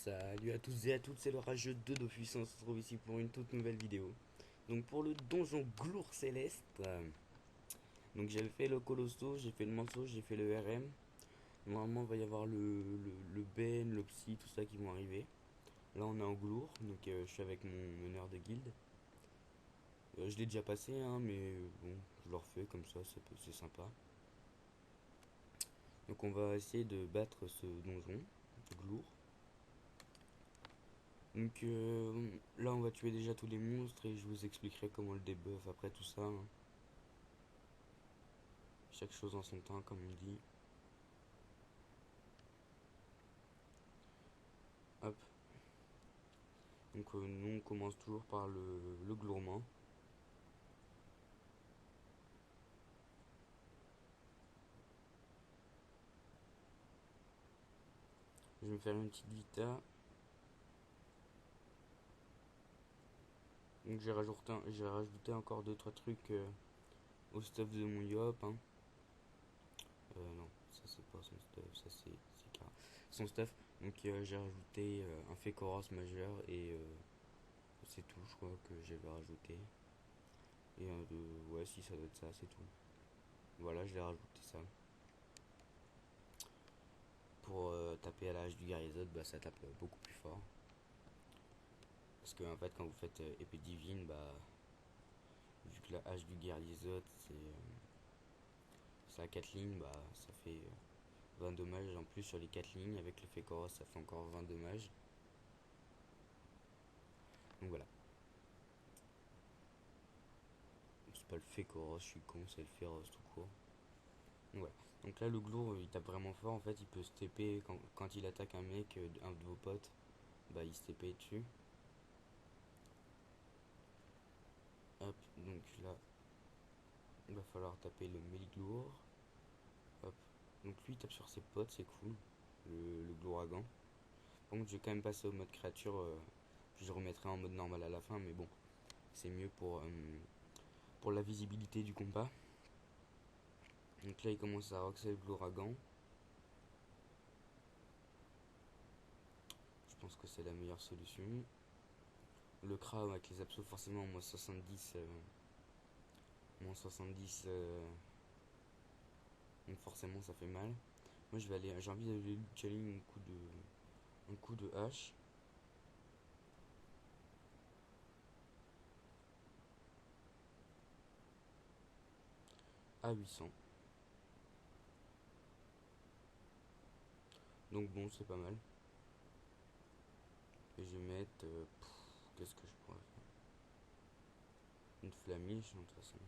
Salut à tous et à toutes, c'est le Rageux 2 Dofus, on se retrouve ici pour une toute nouvelle vidéo. Donc pour le donjon Glour Céleste, donc j'avais fait le Colosso, j'ai fait le Manso, j'ai fait le RM. Normalement il va y avoir le Ben, le Psy, tout ça qui vont arriver. Là on est en Glour, donc je suis avec mon meneur de guilde. Je l'ai déjà passé, hein, mais bon, je le refais comme ça, c'est sympa. Donc on va essayer de battre ce donjon, Glour. Donc là on va tuer déjà tous les monstres et je vous expliquerai comment le debuff après tout ça, hein. Chaque chose en son temps comme on dit. Hop. Donc nous on commence toujours par le gourmand. Je vais me faire une petite vita. Donc j'ai rajouté encore deux trois trucs au stuff de mon yop, hein. Non, ça c'est pas son stuff, ça son stuff. Donc j'ai rajouté un Fécoros majeur et c'est tout, je crois que j'avais rajouté. Et ouais, si ça doit être ça, c'est tout. Voilà, je l'ai rajouté ça. Pour taper à la hache du Garizod, bah ça tape beaucoup plus fort. Parce que en fait, quand vous faites épée divine, bah vu que la hache du Garizod c'est à 4 lignes, bah ça fait 20 dommages en plus sur les 4 lignes. Avec le Fécoros, ça fait encore 20 dommages. Donc voilà. C'est pas le Fécoros, je suis con, c'est le Féroce tout court. Donc voilà. Donc là, le Glour, il tape vraiment fort. En fait, il peut se TP quand il attaque un mec, un de vos potes, bah il se TP dessus. Hop, donc là, il va falloir taper le Méliglour. Hop. Donc lui il tape sur ses potes, c'est cool. Le Glouragan. Par contre, je vais quand même passer au mode créature. Je remettrai en mode normal à la fin, mais bon, c'est mieux pour la visibilité du combat. Donc là, il commence à roxer le Glouragan. Je pense que c'est la meilleure solution. Le Kra avec les absos, forcément, moins 70. Moins 70. Donc forcément, ça fait mal. Moi, j'ai envie d'aller lui challenge un coup de hache. À 800. Donc bon, c'est pas mal. Et je vais mettre. Qu'est-ce que je pourrais faire? Une flamiche, de toute façon.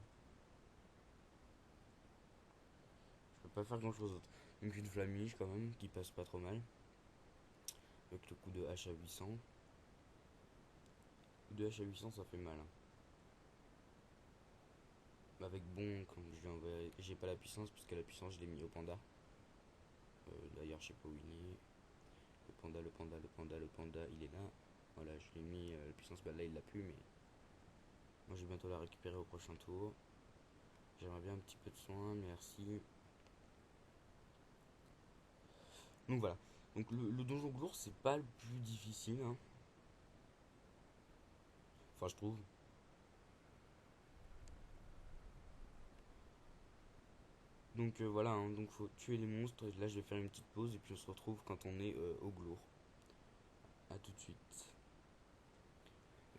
Je peux pas faire grand chose d'autre. Donc une flamiche quand même, qui passe pas trop mal. Avec le coup de hache à 800. Le coup de hache à 800, ça fait mal, hein. Avec bon, quand j'ai pas la puissance, puisque la puissance, je l'ai mis au panda. D'ailleurs, je sais pas où il est. Le panda, le panda, le panda, le panda, il est là. Voilà, je l'ai mis la puissance, bah là il l'a plus, mais moi je vais bientôt la récupérer au prochain tour. J'aimerais bien un petit peu de soin, merci. Donc voilà. Donc le donjon Glour, c'est pas le plus difficile, hein. Enfin, je trouve. Donc voilà, hein, donc faut tuer les monstres. Et là, je vais faire une petite pause et puis on se retrouve quand on est au Glour. A tout de suite.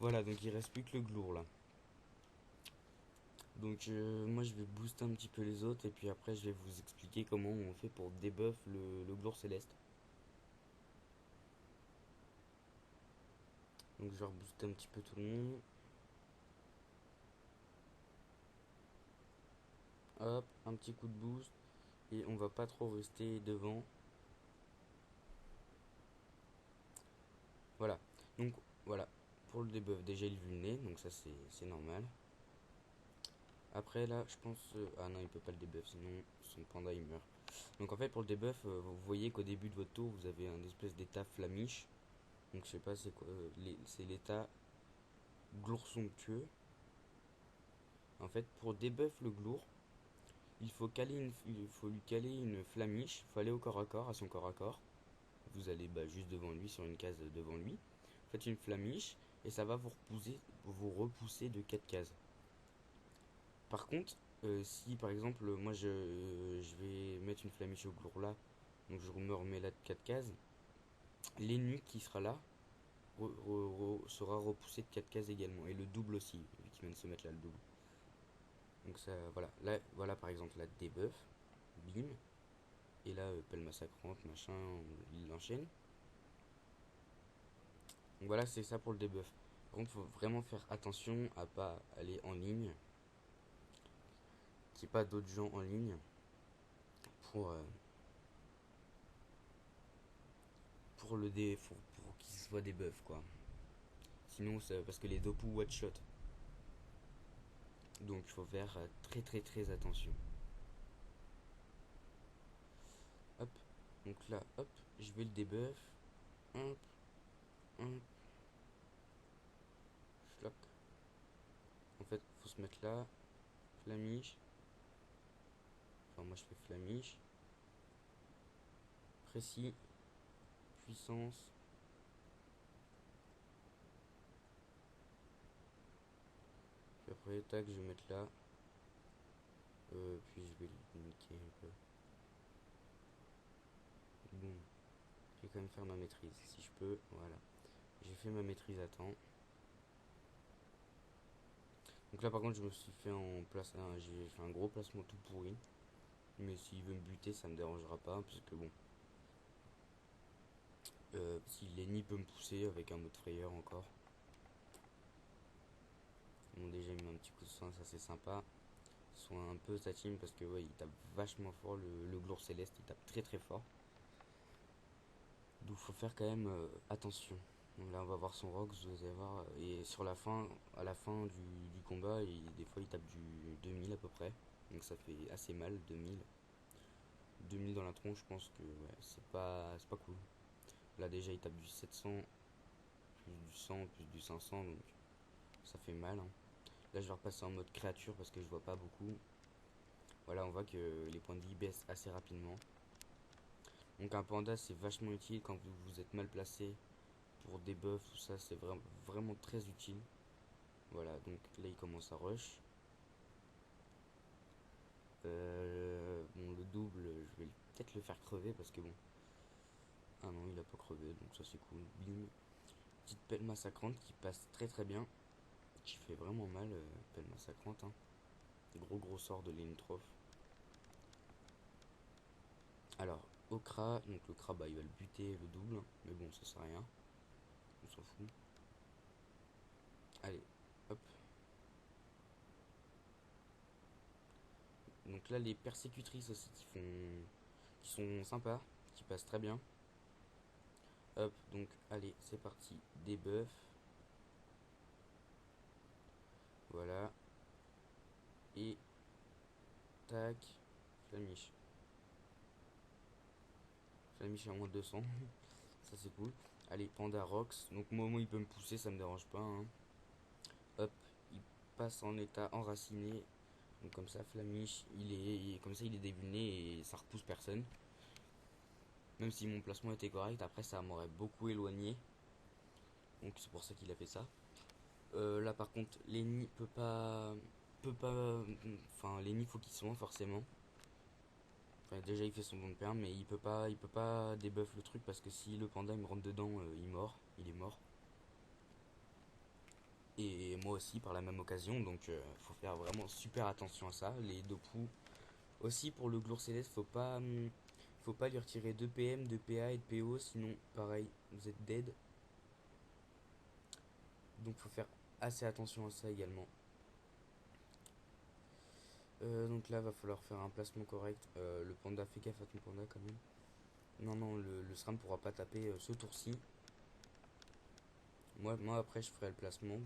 Voilà, donc il reste plus que le Glour là. Donc moi je vais booster un petit peu les autres et puis après je vais vous expliquer comment on fait pour debuff le Glour Céleste. Donc je vais rebooster un petit peu tout le monde. Hop, un petit coup de boost. Et on va pas trop rester devant. Voilà. Donc voilà. Pour le debuff, déjà il vu le nez, donc ça c'est normal. Après là, je pense... ah non, il peut pas le debuff, sinon son panda il meurt. Donc en fait pour le debuff, vous voyez qu'au début de votre tour, vous avez un espèce d'état flamiche. Donc je sais pas c'est quoi. C'est l'état glour somptueux. En fait pour debuff le glour, il faut lui caler une flamiche. Il faut aller au corps à corps, à son corps à corps. vous allez juste devant lui, sur une case devant lui, faites une flamiche et ça va vous repousser de 4 cases. Par contre, si par exemple moi je vais mettre une flamiche au glour là, donc je me remets là de 4 cases, l'ennemi qui sera là sera repoussé de 4 cases également, et le double aussi, vu qu'il vient de se mettre là le double. Donc ça, voilà, là, voilà par exemple la debuff, bim, et là pelle massacrante, machin, il enchaîne. Donc voilà, c'est ça pour le debuff. Par contre, faut vraiment faire attention à pas aller en ligne, qu'il n'y ait pas d'autres gens en ligne pour, pour qu'il soit des buffs quoi. Sinon, parce que les dopus one shot. Donc il faut faire très très très attention. Hop, donc là, hop, je vais le debuff. Hop, hop, schlock. En fait, faut se mettre là, flamiche. Enfin, moi je fais flamiche. Précis, puissance. Puis après, tac, je vais mettre là. Puis je vais le niquer un peu. Boum. Je vais quand même faire ma maîtrise si je peux. Voilà. J'ai fait ma maîtrise à temps. Donc là par contre je me suis fait j'ai fait un gros placement tout pourri. Mais s'il veut me buter ça me dérangera pas. Parce que bon. Si Lenny peut me pousser avec un mode frayeur encore. Bon déjà il met un petit coup de soin, ça c'est sympa. Soit un peu sa team parce que ouais il tape vachement fort, le glour céleste il tape très très fort. Donc faut faire quand même attention. Donc là on va voir son rox, vous allez voir. Et sur la fin, à la fin du combat, des fois il tape du 2000 à peu près. Donc ça fait assez mal, 2000. 2000 dans la tronche, je pense que ouais, c'est pas cool. Là déjà il tape du 700, plus du 100, plus du 500, donc ça fait mal. Hein. Là je vais repasser en mode créature parce que je vois pas beaucoup. Voilà, on voit que les points de vie baissent assez rapidement. Donc un panda c'est vachement utile quand vous êtes mal placé pour des buffs, tout ça, c'est vraiment très utile. Voilà, donc là il commence à rush. Bon, le double, je vais peut-être le faire crever parce que bon. Ah non, il a pas crevé, donc ça c'est cool. Bim. Petite pelle massacrante qui passe très très bien. Qui fait vraiment mal, pelle massacrante. Hein. Gros sort de Lenitroph. Alors, Okra, donc le crabe, bah, il va le buter le double. Mais bon, ça sert à rien. On s'en fout. Allez, hop. Donc là, les persécutrices aussi qui sont sympas, qui passent très bien. Hop, donc allez, c'est parti. Debuff. Voilà. Et tac. Flamiche. Flamiche à moins de 200. Ça c'est cool. Allez, Panda Rox. Donc Momo il peut me pousser, ça me dérange pas. Hein. Hop, il passe en état enraciné. Donc comme ça, Flamiche, comme ça il est dévulné et ça repousse personne. Même si mon placement était correct, après ça m'aurait beaucoup éloigné. Donc c'est pour ça qu'il a fait ça. Là par contre, Lenny peut pas. Enfin, Lenny faut qu'il soigne forcément. Enfin, déjà il fait son don de perme, mais il peut pas débuff le truc parce que si le panda il me rentre dedans, il est mort. Et moi aussi par la même occasion, donc faut faire vraiment super attention à ça. Les dopus aussi pour le glour céleste, faut pas lui retirer 2 PM, 2 PA et de PO, sinon pareil, vous êtes dead. Donc faut faire assez attention à ça également. Donc là va falloir faire un placement correct. Le panda, fais gaffe à ton panda quand même. Non non, le SRAM pourra pas taper ce tour-ci. Moi après je ferai le placement.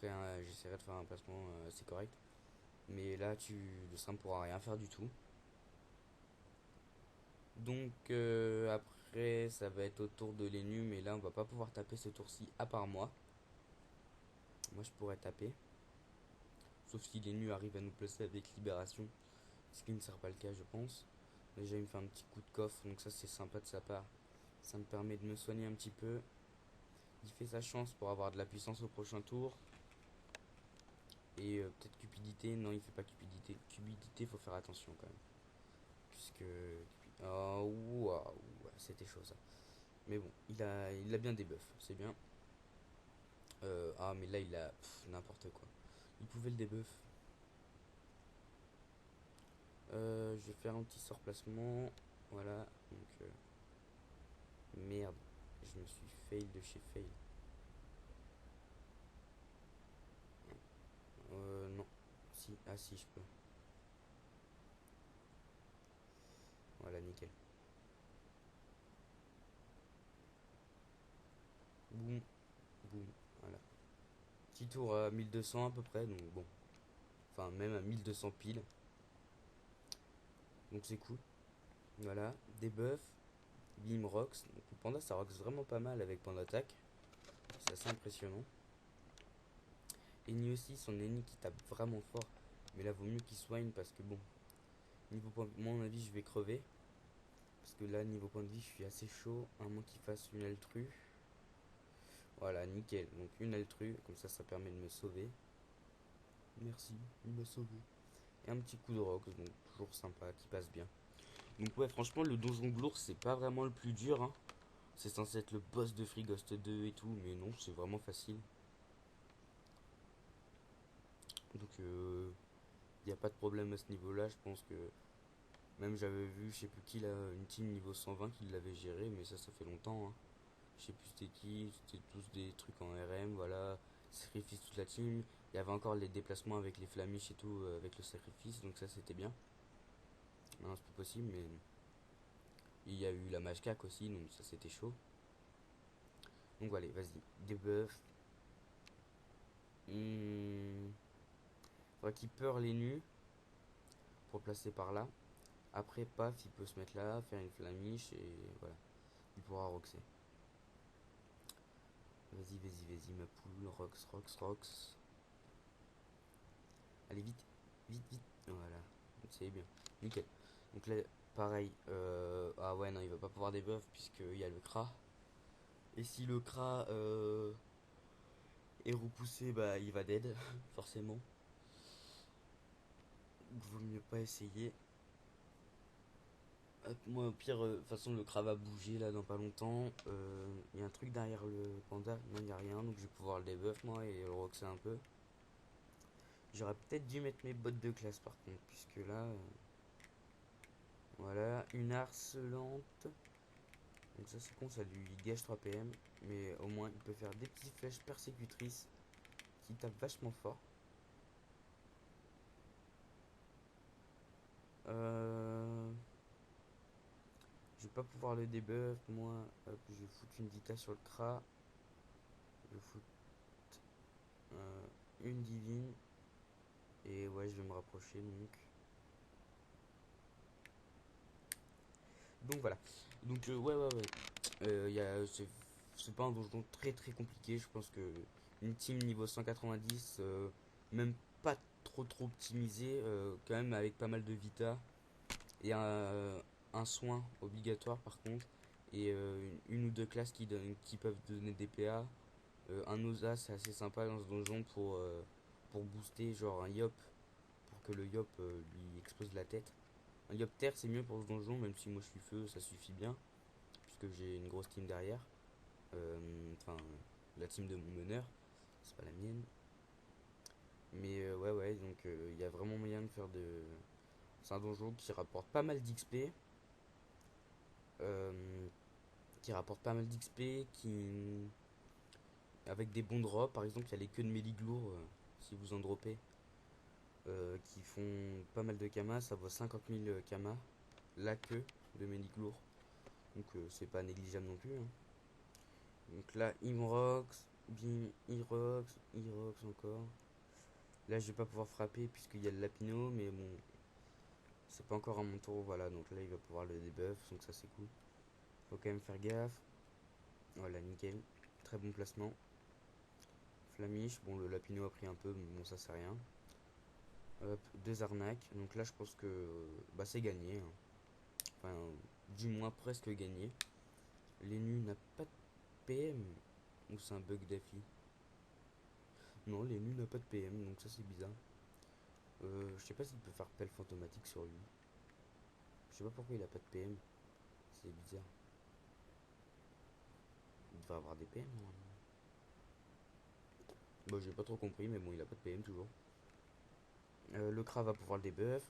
J'essaierai de faire un placement assez correct. Mais là le SRAM pourra rien faire du tout. Donc après ça va être au tour de l'ENU, mais là on va pas pouvoir taper ce tour-ci à part moi. Moi je pourrais taper. Sauf si l'ENU arrive à nous placer avec Libération. Ce qui ne sera pas le cas je pense. Déjà il me fait un petit coup de coffre, donc ça c'est sympa de sa part. Ça me permet de me soigner un petit peu. Il fait sa chance pour avoir de la puissance au prochain tour. Et peut-être cupidité. Non, il fait pas cupidité. Cupidité, faut faire attention quand même. Puisque. Oh, waouh, c'était chaud ça. Mais bon, il a bien des buffs, c'est bien. Ah, mais là, il a n'importe quoi. Il pouvait le debuff. Je vais faire un petit sort placement. Voilà. Donc, merde. Je me suis fail de chez fail. Non. Si. Ah, si, je peux. Voilà, nickel. Boum, boum. Voilà. Petit tour à 1200 à peu près. Donc, bon. Enfin, même à 1200 piles. Donc, c'est cool. Voilà. Des buffs. Bim Rox. Donc, le panda, ça rox vraiment pas mal avec Panda Attack. C'est assez impressionnant. Eni aussi, son ennemi qui tape vraiment fort. Mais là, vaut mieux qu'il soigne parce que bon, niveau point, mon avis, je vais crever. Parce que là, niveau point de vie, je suis assez chaud. À moins qu'il fasse une altru. Voilà, nickel. Donc une altru, comme ça permet de me sauver. Merci, il m'a sauvé. Et un petit coup de rox, donc toujours sympa, qui passe bien. Donc ouais, franchement, le donjon Glour, c'est pas vraiment le plus dur, hein. C'est censé être le boss de Free Ghost 2 et tout, mais non, c'est vraiment facile. Donc il n'y a pas de problème à ce niveau-là, je pense que même j'avais vu, je sais plus qui, là, une team niveau 120 qui l'avait géré, mais ça fait longtemps, hein. Je sais plus c'était qui, c'était tous des trucs en RM, voilà. Sacrifice toute la team. Il y avait encore les déplacements avec les flamiches et tout, avec le sacrifice, donc ça c'était bien. Maintenant c'est plus possible, mais il y a eu la mage cac aussi, donc ça c'était chaud. Donc voilà, vas-y, debuff. Faudrait qu'il peur les nus pour le placer par là. Après, paf, il peut se mettre là, faire une flamiche et voilà. Il pourra roxer. Vas-y, vas-y, vas-y, ma poule. Rox, rox, rox. Allez, vite, vite, vite. Voilà. C'est bien. Nickel. Donc là, pareil. Ah ouais, non, il va pas pouvoir debuff puisqu'il y a le Kra. Et si le Kra est repoussé, bah il va dead, forcément. Donc vaut mieux pas essayer. Hop, moi, au pire, de toute façon, le Kra va bouger là dans pas longtemps. Il y a un truc derrière le panda. Non, il n'y a rien. Donc je vais pouvoir le debuff, moi, et le roxer un peu. J'aurais peut-être dû mettre mes bottes de classe par contre, puisque là, voilà, une harcelante. Donc ça c'est con, ça lui gâche 3 PM, mais au moins il peut faire des petites flèches persécutrices qui tapent vachement fort. Euh, je vais pas pouvoir le debuff, moi. Hop, je vais foutre une Vita sur le Kra. Je vais foutre une divine. Et ouais, je vais me rapprocher donc. Donc voilà. Donc ouais, ouais, ouais. C'est pas un donjon très très compliqué. Je pense que une team niveau 190, même pas trop optimisée, quand même avec pas mal de vita et un soin obligatoire par contre, et une ou deux classes qui peuvent donner des PA. Un Osa c'est assez sympa dans ce donjon pour booster, genre un Yop, pour que le Yop lui explose la tête. Un Yop terre c'est mieux pour ce donjon, même si moi je suis feu, ça suffit bien, puisque j'ai une grosse team derrière. Enfin, la team de mon meneur, c'est pas la mienne. Mais ouais, ouais, donc il y a vraiment moyen de faire de. C'est un donjon qui rapporte pas mal d'XP. euh, qui rapporte pas mal d'XP, qui. Avec des bons drops, par exemple, il y a les queues de Méliglour, si vous en dropez, qui font pas mal de kamas, ça vaut 50 000 kamas, la queue de Méliglour. Donc c'est pas négligeable non plus, hein. Donc là, Imrox, Bim, Irox, Irox encore. Là, je vais pas pouvoir frapper puisqu'il y a le Lapino, mais bon, c'est pas encore à mon tour. Voilà, donc là, il va pouvoir le debuff, donc ça, c'est cool. Faut quand même faire gaffe. Voilà, nickel. Très bon placement. Flamiche, bon, le Lapino a pris un peu, mais bon, ça, c'est rien. Hop, deux arnaques. Donc là, je pense que bah, c'est gagné, hein. enfin du moins presque gagné. L'ENU n'a pas de PM, ou c'est un bug d'affi? Non, l'ENU n'a pas de PM, donc ça c'est bizarre. Je sais pas s'il peut faire pelle fantomatique sur lui. Je sais pas pourquoi il a pas de PM, c'est bizarre. Il devrait avoir des PM normalement. Bon, j'ai pas trop compris, mais bon, il a pas de PM toujours. Le Kra va pouvoir le debuff.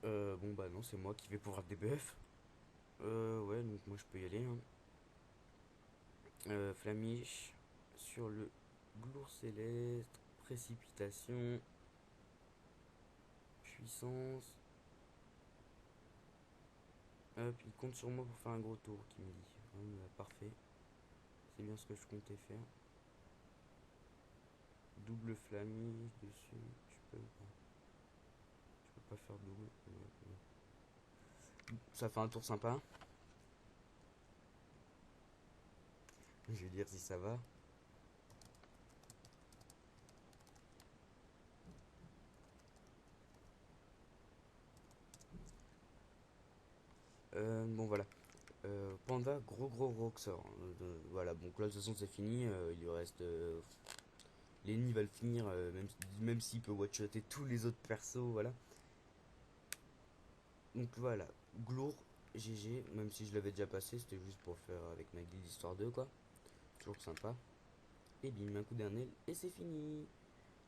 Bon bah non, c'est moi qui vais pouvoir le debuff. Ouais, donc moi je peux y aller. Hein. Flamiche sur le Glour Céleste, précipitation, puissance. Hop, il compte sur moi pour faire un gros tour, qui me dit. Parfait, c'est bien ce que je comptais faire. Double Flamiche dessus, je peux pas. Je peux pas faire double. Ça fait un tour sympa. Je vais dire si ça va. Bon voilà. Panda, gros Roxor. Voilà, bon là de toute façon c'est fini. Il lui reste. Lenny va le finir, même s'il peut one-shotter tous les autres persos, voilà. Donc voilà, Glour, GG, même si je l'avais déjà passé, c'était juste pour faire avec ma guilde histoire 2 quoi. Toujours sympa. Et bim, un coup d'un aile, et c'est fini.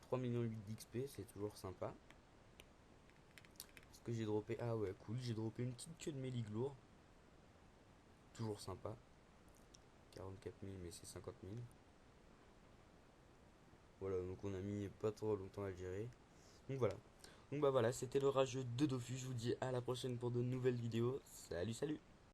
3 millions 8 d'XP, c'est toujours sympa. Ce que j'ai droppé, ah ouais, cool, j'ai droppé une petite queue de Méliglour. Toujours sympa. 44 000, mais c'est 50 000. Voilà, donc on a mis pas trop longtemps à le gérer. Donc voilà. Donc bah voilà, c'était le rageux de Dofus. Je vous dis à la prochaine pour de nouvelles vidéos. Salut, salut!